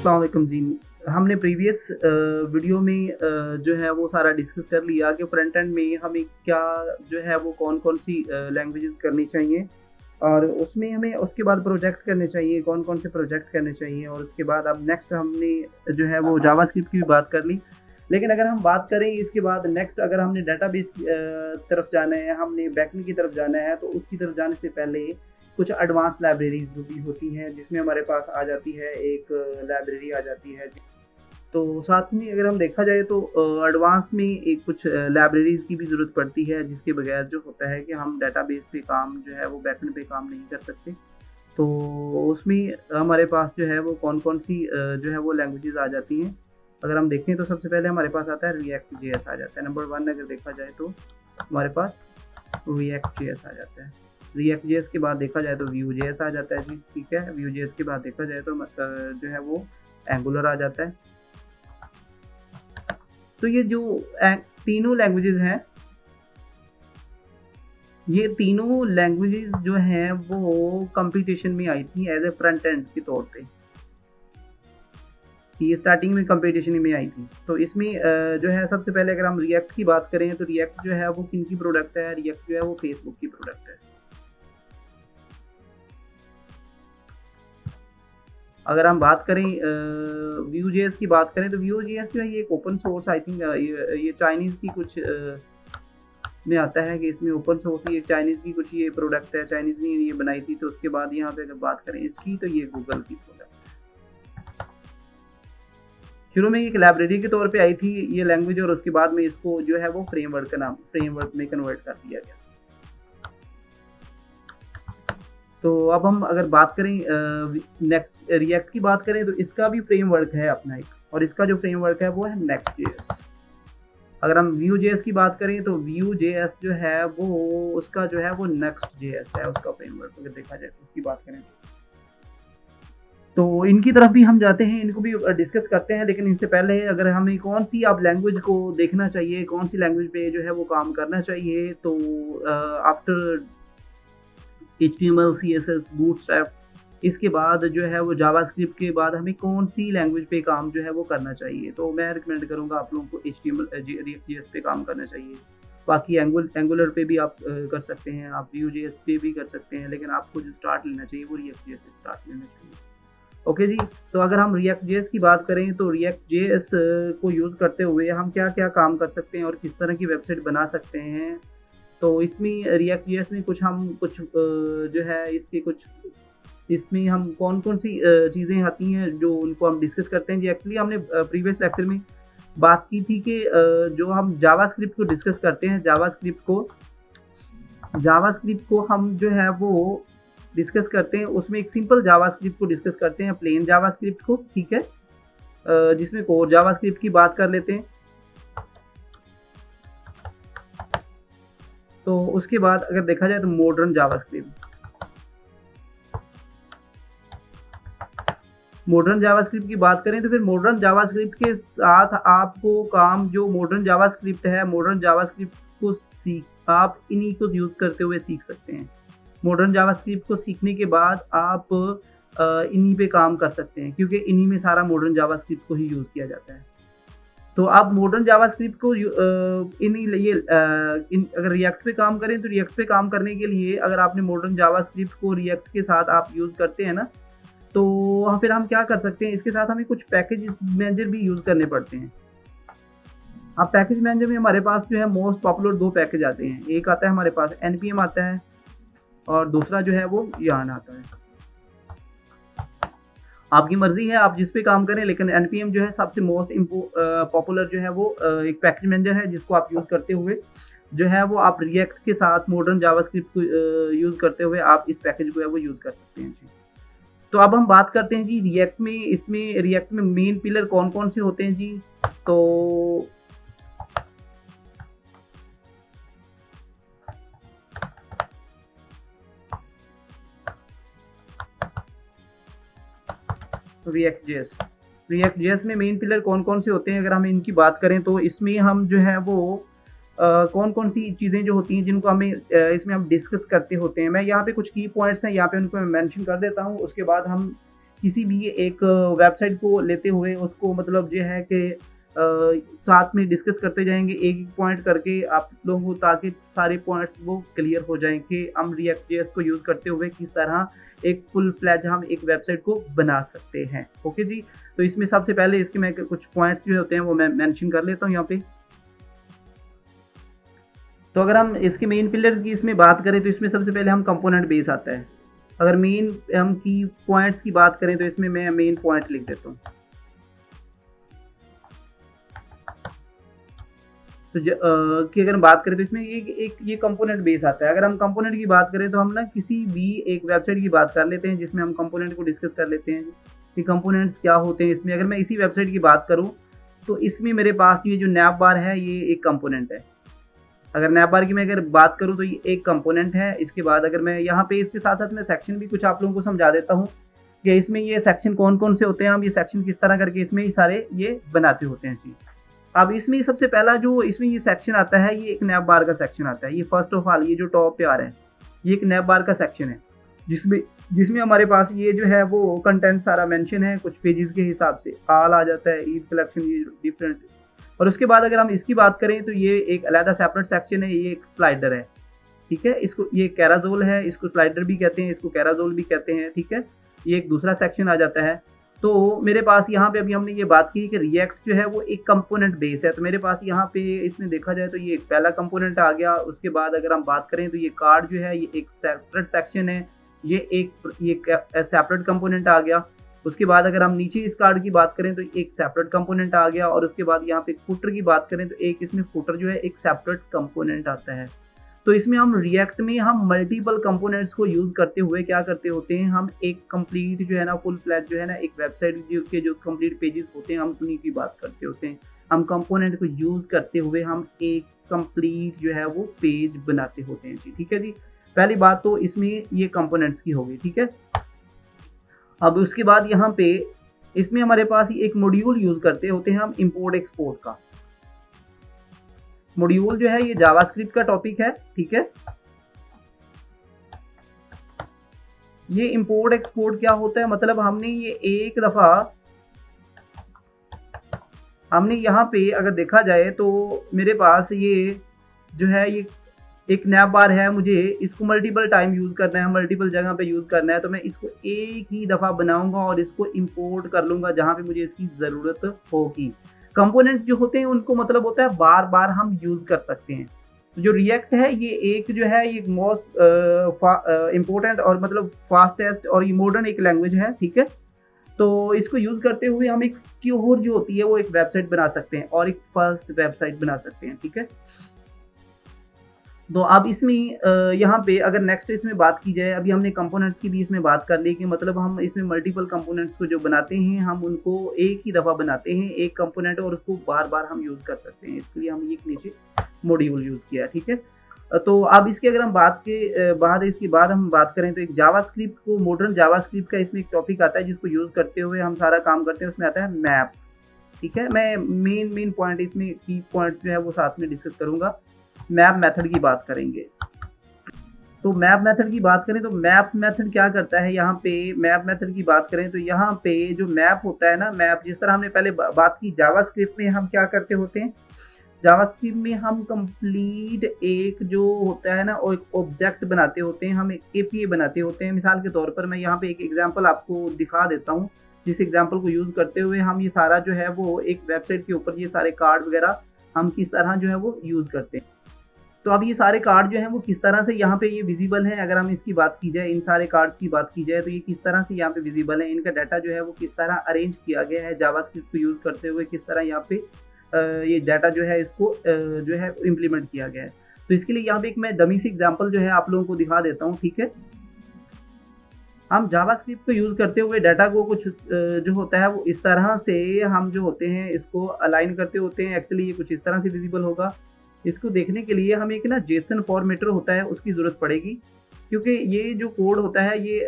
अस्सलाम वालेकुम जी। हमने प्रीवियस वीडियो में जो है वो सारा डिस्कस कर लिया कि फ्रंट एंड में हमें क्या जो है वो कौन-कौन सी लैंग्वेजेस करनी चाहिए और उसमें हमें उसके बाद प्रोजेक्ट करने चाहिए, कौन-कौन से प्रोजेक्ट करने चाहिए और उसके बाद अब नेक्स्ट हमने जो है वो जावास्क्रिप्ट की भी बात कर ली। लेकिन अगर हम बात करें इसके बाद नेक्स्ट अगर हमने डेटाबेस तरफ जाना है, हमने बैकएंड की तरफ जाना है, तो उसकी तरफ जाने से पहले कुछ एडवांस लाइब्रेरीज जो भी होती हैं जिसमें हमारे पास आ जाती है एक लाइब्रेरी आ जाती है। तो साथ में अगर हम देखा जाए तो एडवांस में एक कुछ लाइब्रेरीज की भी ज़रूरत पड़ती है जिसके बगैर जो होता है कि हम डेटाबेस पे काम जो है वो बैकएंड पे काम नहीं कर सकते। तो उसमें हमारे पास जो है वो कौन-कौन सी जो है वो लैंग्वेजेस आ जाती हैं। अगर हम देखें तो सबसे पहले हमारे पास आता है रिएक्ट जेएस आ जाता है। नंबर 1 अगर देखा जाए तो हमारे पास रिएक्ट जेएस आ जाता है। रिएक्ट जेएस के बाद देखा जाए तो व्यू जेएस आ जाता है जी, ठीक है। व्यू जेएस के बाद देखा जाए तो जो है वो एंगुलर आ जाता है। तो ये जो तीनों लैंग्वेजेस हैं, ये तीनों लैंग्वेजेस जो हैं वो कंपटीशन में आई थी एज ए फ्रंट एंड के तौर पे। ये स्टार्टिंग में कंपटीशन में आई थी। तो इसमें जो है सबसे पहले अगर हम रिएक्ट की बात करें तो रिएक्ट जो है वो किन की प्रोडक्ट है? रिएक्ट जो है वो फेसबुक की प्रोडक्ट है। अगर हम बात करें Vue.js की बात करें तो Vue.js जो है ये एक ओपन सोर्स आई थिंक ये चाइनीज़ की कुछ में आता है कि इसमें ओपन सोर्स ये चाइनीज़ की कुछ ये प्रोडक्ट है, चाइनीज़ ने ये बनाई थी। तो उसके बाद यहाँ पे अगर बात करें इसकी तो ये गूगल की प्रोडक्ट है। शुरू में एक लाइब्रेरी के तौर पे आई थी ये लैंग्वेज और उसके बाद में इसको जो है वो फ्रेमवर्क में कन्वर्ट कर दिया गया। तो अब हम अगर बात करें नेक्स्ट रिएक्ट की बात करें तो इसका भी फ्रेमवर्क है अपना एक, और इसका जो फ्रेमवर्क है वो है नेक्स्ट.जेएस। अगर हम Vue.js की बात करें तो Vue.js जो है वो उसका जो है वो नेक्स्ट.js है उसका फ्रेमवर्क। अगर देखा जाए तो उसकी बात करें तो इनकी तरफ भी हम जाते हैं, इनको भी डिस्कस करते हैं। लेकिन इनसे पहले अगर हमें कौन सी अब लैंग्वेज को देखना चाहिए, कौन सी लैंग्वेज पे जो है वो काम करना चाहिए, तो आफ्टर HTML, CSS, Bootstrap, इसके बाद जो है वो जावास्क्रिप्ट के बाद हमें कौन सी लैंग्वेज पे काम जो है वो करना चाहिए। तो मैं रिकमेंड करूँगा आप लोगों को React.js पे काम करना चाहिए। बाकी एंगुलर पे भी आप कर सकते हैं, आप Vue.js पे भी कर सकते हैं, लेकिन आपको जो स्टार्ट लेना चाहिए वो React.js से स्टार्ट लेना चाहिए। ओके जी, तो अगर हम React.js की बात करें तो React.js को यूज़ करते हुए हम क्या क्या काम कर सकते हैं और किस तरह की वेबसाइट बना सकते हैं। तो इसमें React.js में कुछ जो है इसके कुछ इसमें हम कौन-कौन सी चीज़ें आती हैं जो उनको हम डिस्कस करते हैं जी। एक्चुअली हमने प्रीवियस लेक्चर में बात की थी कि जो हम जावास्क्रिप्ट को डिस्कस करते हैं, जावास्क्रिप्ट को हम जो है वो डिस्कस करते हैं, उसमें एक सिंपल जावास्क्रिप्ट को डिस्कस करते हैं, प्लेन जावास्क्रिप्ट को, ठीक है, जिसमें कोर जावास्क्रिप्ट की बात कर लेते हैं। तो उसके बाद अगर देखा जाए तो मॉडर्न जावास्क्रिप्ट की बात करें तो फिर मॉडर्न जावास्क्रिप्ट के साथ आपको काम जो मॉडर्न जावास्क्रिप्ट है, मॉडर्न जावास्क्रिप्ट को आप इन्हीं को यूज़ करते हुए सीख सकते हैं। मॉडर्न जावास्क्रिप्ट को सीखने के बाद आप इन्हीं पे काम कर सकते हैं, क्योंकि इन्हीं में सारा मॉडर्न जावास्क्रिप्ट को ही यूज़ किया जाता है। तो आप मॉडर्न जावास्क्रिप्ट को अगर रिएक्ट पे काम करें तो रिएक्ट पे काम करने के लिए अगर आपने मॉडर्न जावास्क्रिप्ट को रिएक्ट के साथ आप यूज़ करते हैं ना, तो फिर हम क्या कर सकते हैं, इसके साथ हमें कुछ पैकेज मैनेजर भी यूज़ करने पड़ते हैं। अब पैकेज मैनेजर में हमारे पास जो है मोस्ट पॉपुलर 2 पैकेज आते हैं। एक आता है हमारे पास NPM आता है और दूसरा जो है वो yarn आता है। आपकी मर्जी है आप जिस पे काम करें, लेकिन NPM जो है सबसे मोस्ट पॉपुलर जो है वो एक पैकेज मैनेजर है जिसको आप यूज़ करते हुए जो है वो आप रिएक्ट के साथ मॉडर्न जावास्क्रिप्ट को यूज़ करते हुए आप इस पैकेज को है वो यूज़ कर सकते हैं जी। तो अब हम बात करते हैं जी रिएक्ट में मेन पिलर कौन कौन से होते हैं जी। तो React.js में मेन पिलर कौन कौन से होते हैं अगर हम इनकी बात करें तो इसमें हम जो है वो कौन कौन सी चीज़ें जो होती हैं जिनको हमें इसमें हम डिस्कस करते होते हैं। मैं यहाँ पे कुछ की पॉइंट्स हैं, यहाँ पे उनको मैं मेंशन कर देता हूँ। उसके बाद हम किसी भी एक वेबसाइट को लेते हुए उसको मतलब जो है कि साथ में डिस्कस करते जाएंगे एक एक पॉइंट करके आप लोगों को, ताकि सारे पॉइंट्स वो क्लियर हो जाएं कि हम React.js को यूज़ करते हुए किस तरह एक फुल फ्लैज हम एक वेबसाइट को बना सकते हैं। ओके जी, तो इसमें सबसे पहले इसके मैं कुछ पॉइंट्स जो होते हैं वो मैं मेंशन कर लेता हूँ यहाँ पे। तो अगर हम इसके मेन पिलर्स की इसमें बात करें तो इसमें सबसे पहले हम कंपोनेंट बेस आता है। अगर मेन हम की पॉइंट्स की बात करें तो इसमें मैं मेन पॉइंट लिख देता हूँ। तो की अगर हम बात करें तो इसमें एक ये कंपोनेंट बेस आता है। अगर हम कंपोनेंट की बात करें तो हम ना किसी भी एक वेबसाइट की बात कर लेते हैं जिसमें हम कंपोनेंट को डिस्कस कर लेते हैं कि कंपोनेंट्स क्या होते हैं इसमें। अगर मैं इसी वेबसाइट की बात करूं तो इसमें मेरे पास ये जो नैप बार है ये एक कंपोनेंट है। अगर नैप बार की मैं अगर बात करूं तो ये एक कंपोनेंट है। इसके बाद अगर मैं यहाँ पे इसके साथ साथ मैं सेक्शन भी कुछ आप लोगों को समझा देता हूँ कि इसमें ये सेक्शन कौन कौन से होते हैं, हम ये सेक्शन किस तरह करके इसमें सारे ये बनाते होते हैं जी। अब इसमें सबसे पहला जो इसमें ये सेक्शन आता है ये एक नैप बार का सेक्शन आता है। ये फर्स्ट ऑफ ऑल ये जो टॉप पे आ रहा है ये एक नैप बार का सेक्शन है जिसमें हमारे पास ये जो है वो कंटेंट सारा मेंशन है कुछ पेजेस के हिसाब से। ऑल आ जाता है, ईद कलेक्शन, ये डिफरेंट। और उसके बाद अगर हम इसकी बात करें तो ये एक अलग सेपरेट सेक्शन है, ये एक स्लाइडर है, ठीक है। इसको ये कैराजोल है, इसको स्लाइडर भी कहते हैं, इसको कैराजोल भी कहते हैं, ठीक है। ये एक दूसरा सेक्शन आ जाता है। तो मेरे पास यहाँ पे अभी हमने ये बात की कि रिएक्ट जो है वो एक कंपोनेंट बेस है। तो मेरे पास यहाँ पे इसमें देखा जाए तो ये एक पहला कंपोनेंट आ गया। उसके बाद अगर हम बात करें तो ये कार्ड जो है ये एक सेपरेट सेक्शन है, ये सेपरेट कंपोनेंट आ गया। उसके बाद अगर हम नीचे इस कार्ड की बात करें तो एक सेपरेट कंपोनेंट आ गया। और उसके बाद यहाँ पे फुटर की बात करें तो एक इसमें फुटर जो है एक सेपरेट कंपोनेंट आता है। तो इसमें हम रिएक्ट में हम मल्टीपल कंपोनेंट्स को यूज करते हुए क्या करते होते हैं, हम एक कंप्लीट जो है ना फुल फ्लैश जो है ना एक वेबसाइट के जो कंप्लीट पेजेस होते हैं हम उन्हीं की बात करते होते हैं। हम कंपोनेंट को यूज करते हुए हम एक कंप्लीट जो है वो पेज बनाते होते हैं जी, ठीक है जी। पहली बात तो इसमें ये कंपोनेंट्स की होगी, ठीक है। अब उसके बाद यहाँ पे इसमें हमारे पास एक मॉड्यूल यूज करते होते हैं हम इंपोर्ट एक्सपोर्ट का। मॉड्यूल जो है ये जावास्क्रिप्ट का टॉपिक है, ठीक है। ये इंपोर्ट एक्सपोर्ट क्या होता है, मतलब हमने ये एक दफा हमने यहाँ पे अगर देखा जाए तो मेरे पास ये जो है ये एक नैप बार है, मुझे इसको मल्टीपल टाइम यूज करना है, मल्टीपल जगह पे यूज करना है। तो मैं इसको एक ही दफा बनाऊंगा और इसको इंपोर्ट कर लूंगा जहां पे मुझे इसकी जरूरत होगी। कंपोनेंट जो होते हैं उनको मतलब होता है बार बार हम यूज कर सकते हैं। तो जो रिएक्ट है ये एक जो है ये मोस्ट इम्पोर्टेंट और मतलब फास्टेस्ट और ये मॉडर्न एक लैंग्वेज है, ठीक है। तो इसको यूज करते हुए हम एक सिक्योर जो होती है वो एक वेबसाइट बना सकते हैं और एक फर्स्ट वेबसाइट बना सकते हैं, ठीक है। तो अब इसमें यहाँ पे अगर नेक्स्ट इसमें बात की जाए, अभी हमने कंपोनेंट्स की भी इसमें बात कर ली कि मतलब हम इसमें मल्टीपल कंपोनेंट्स को जो बनाते हैं हम उनको एक ही दफ़ा बनाते हैं एक कंपोनेंट और उसको बार बार हम यूज़ कर सकते हैं। इसके लिए हम एक नीचे मॉड्यूल यूज़ किया, ठीक है। तो अब इसकी अगर हम इसके बाद हम बात करें तो एक जावास्क्रिप्ट को मॉडर्न जावास्क्रिप्ट का इसमें एक टॉपिक आता है जिसको यूज़ करते हुए हम सारा काम करते हैं, उसमें आता है मैप, ठीक है। मैं मेन पॉइंट इसमें की पॉइंट्स जो है वो साथ में डिस्कस करूँगा। मैप मेथड की बात करेंगे तो मैप मेथड की बात करें तो मैप मेथड क्या करता है, यहाँ पे मैप मेथड की बात करें तो यहाँ पे जो मैप होता है ना, मैप जिस तरह हमने पहले बात की जावास्क्रिप्ट में हम क्या करते होते हैं, जावास्क्रिप्ट में हम कंप्लीट एक जो होता है ना वो एक ऑब्जेक्ट बनाते होते हैं, हम एक एपीआई बनाते होते हैं। मिसाल के तौर पर मैं यहाँ पे एक एग्जांपल आपको दिखा देता हूँ, जिस एग्जांपल को यूज करते हुए हम ये सारा जो है वो एक वेबसाइट के ऊपर ये सारे कार्ड वगैरह हम किस तरह जो है वो यूज करते हैं। तो अब ये सारे कार्ड जो हैं वो किस तरह से यहाँ पे ये विजिबल हैं, अगर हम इसकी बात की जाए, इन सारे कार्ड्स की बात की जाए तो ये किस तरह से यहाँ पे विजिबल है, इनका डाटा जो है वो किस तरह अरेंज किया गया है जावास्क्रिप्ट को यूज़ करते हुए, किस तरह यहाँ पे ये डाटा जो है इसको जो है इम्प्लीमेंट किया गया है। तो इसके लिए यहाँ पे एक मैं डमी सी एग्जाम्पल जो है आप लोगों को दिखा देता हूँ, ठीक है। हम जावास्क्रिप्ट को यूज़ करते हुए डाटा को कुछ जो होता है वो इस तरह से हम जो होते हैं इसको अलाइन करते होते हैं। एक्चुअली ये कुछ इस तरह से विजिबल होगा। इसको देखने के लिए हमें एक ना जेसन फॉर्मेटर होता है उसकी ज़रूरत पड़ेगी, क्योंकि ये जो कोड होता है ये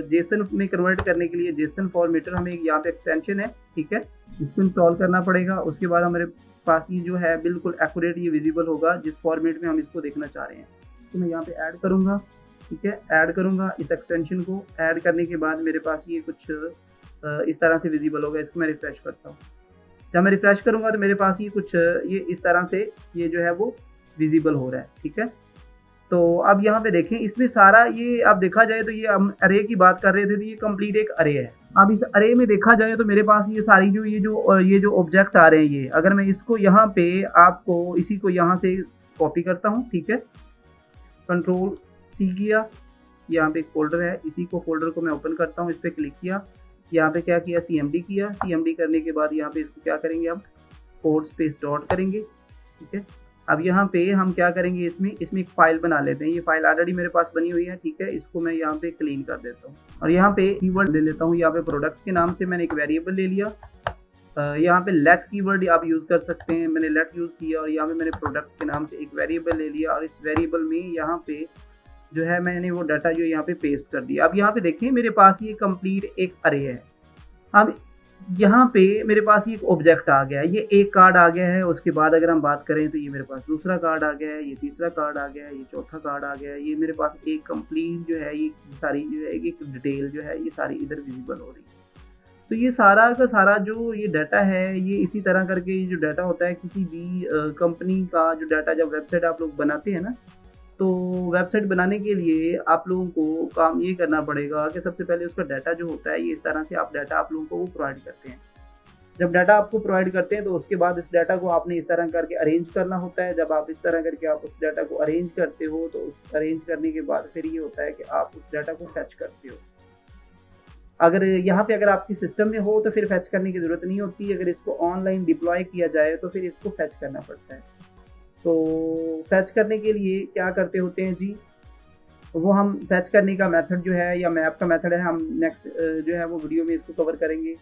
जेसन में कन्वर्ट करने के लिए जेसन फॉर्मेटर हमें यहाँ पे एक्सटेंशन है, ठीक है, इसको इंस्टॉल करना पड़ेगा। उसके बाद हमारे पास ये जो है बिल्कुल एक्यूरेट ये विजिबल होगा जिस फॉर्मेट में हम इसको देखना चाह रहे हैं। तो मैं यहाँ पे ऐड करूँगा, ठीक है, ऐड करूँगा इस एक्सटेंशन को। ऐड करने के बाद मेरे पास ये कुछ इस तरह से विजिबल होगा। इसको मैं रिफ्रेश करता हूँ। जब मैं रिफ्रेश करूँगा तो मेरे पास ये कुछ ये इस तरह से ये जो है वो विजिबल हो रहा है, ठीक है। तो अब यहाँ पे देखें, इसमें सारा ये अब देखा जाए तो ये हम अरे की बात कर रहे थे, तो ये कंप्लीट एक अरे है। अब इस अरे में देखा जाए तो मेरे पास ये सारी जो ये जो ऑब्जेक्ट आ रहे हैं, ये अगर मैं इसको यहाँ पे आपको इसी को यहाँ से कॉपी करता हूँ, ठीक है, कंट्रोल सी किया, यहाँ पे एक फोल्डर है, इसी को फोल्डर को मैं ओपन करता हूँ, इस पर क्लिक किया, यहाँ पे क्या किया, CMD किया। CMD करने के बाद यहाँ पे इसको क्या करेंगे, हम कोड स्पेस डॉट करेंगे, ठीक है। अब यहाँ पे हम क्या करेंगे, इसमें एक फाइल बना लेते हैं। ये फाइल ऑलरेडी मेरे पास बनी हुई है, ठीक है। इसको मैं यहाँ पे क्लीन कर देता हूँ और यहाँ पे कीवर्ड ले लेता हूँ। यहाँ पे प्रोडक्ट के नाम से मैंने एक वेरिएबल ले लिया। यहाँ पे लेट कीवर्ड आप यूज़ कर सकते हैं, मैंने लेट यूज़ किया और यहाँ पे मैंने प्रोडक्ट के नाम से एक वेरिएबल ले लिया और इस वेरिएबल में यहाँ पे जो है मैंने वो डाटा जो यहाँ पे पेस्ट कर दिया। अब यहाँ पे देखें मेरे पास ये कंप्लीट एक अरे है। अब यहाँ पे मेरे पास ये एक ऑब्जेक्ट आ गया है, ये एक कार्ड आ गया है। उसके बाद अगर हम बात करें तो ये मेरे पास दूसरा कार्ड आ गया है, ये तीसरा कार्ड आ गया है, ये चौथा कार्ड आ गया है। ये मेरे पास एक कंप्लीट जो है ये सारी जो है एक डिटेल जो है ये सारी इधर विजिबल हो रही है। तो ये सारा का सारा जो ये डाटा है, ये इसी तरह करके ये जो डाटा होता है किसी भी कंपनी का जो डाटा, जब वेबसाइट आप लोग बनाते हैं ना, तो वेबसाइट बनाने के लिए आप लोगों को काम ये करना पड़ेगा कि सबसे पहले उसका डाटा जो होता है, ये इस तरह से आप डाटा आप लोगों को वो प्रोवाइड करते हैं। जब डाटा आपको प्रोवाइड करते हैं तो उसके बाद इस डाटा को आपने इस तरह करके अरेंज करना होता है। जब आप इस तरह करके आप उस डाटा को अरेंज करते हो तो उस अरेंज करने के बाद फिर ये होता है कि आप उस डाटा को फैच करते हो। अगर यहाँ पे अगर आपकी सिस्टम में हो तो फिर फैच करने की ज़रूरत नहीं होती। अगर इसको ऑनलाइन डिप्लॉय किया जाए तो फिर इसको फैच करना पड़ता है। तो फैच करने के लिए क्या करते होते हैं जी, वो हम फैच करने का मेथड जो है या मैप का मेथड है, हम नेक्स्ट जो है वो वीडियो में इसको कवर करेंगे।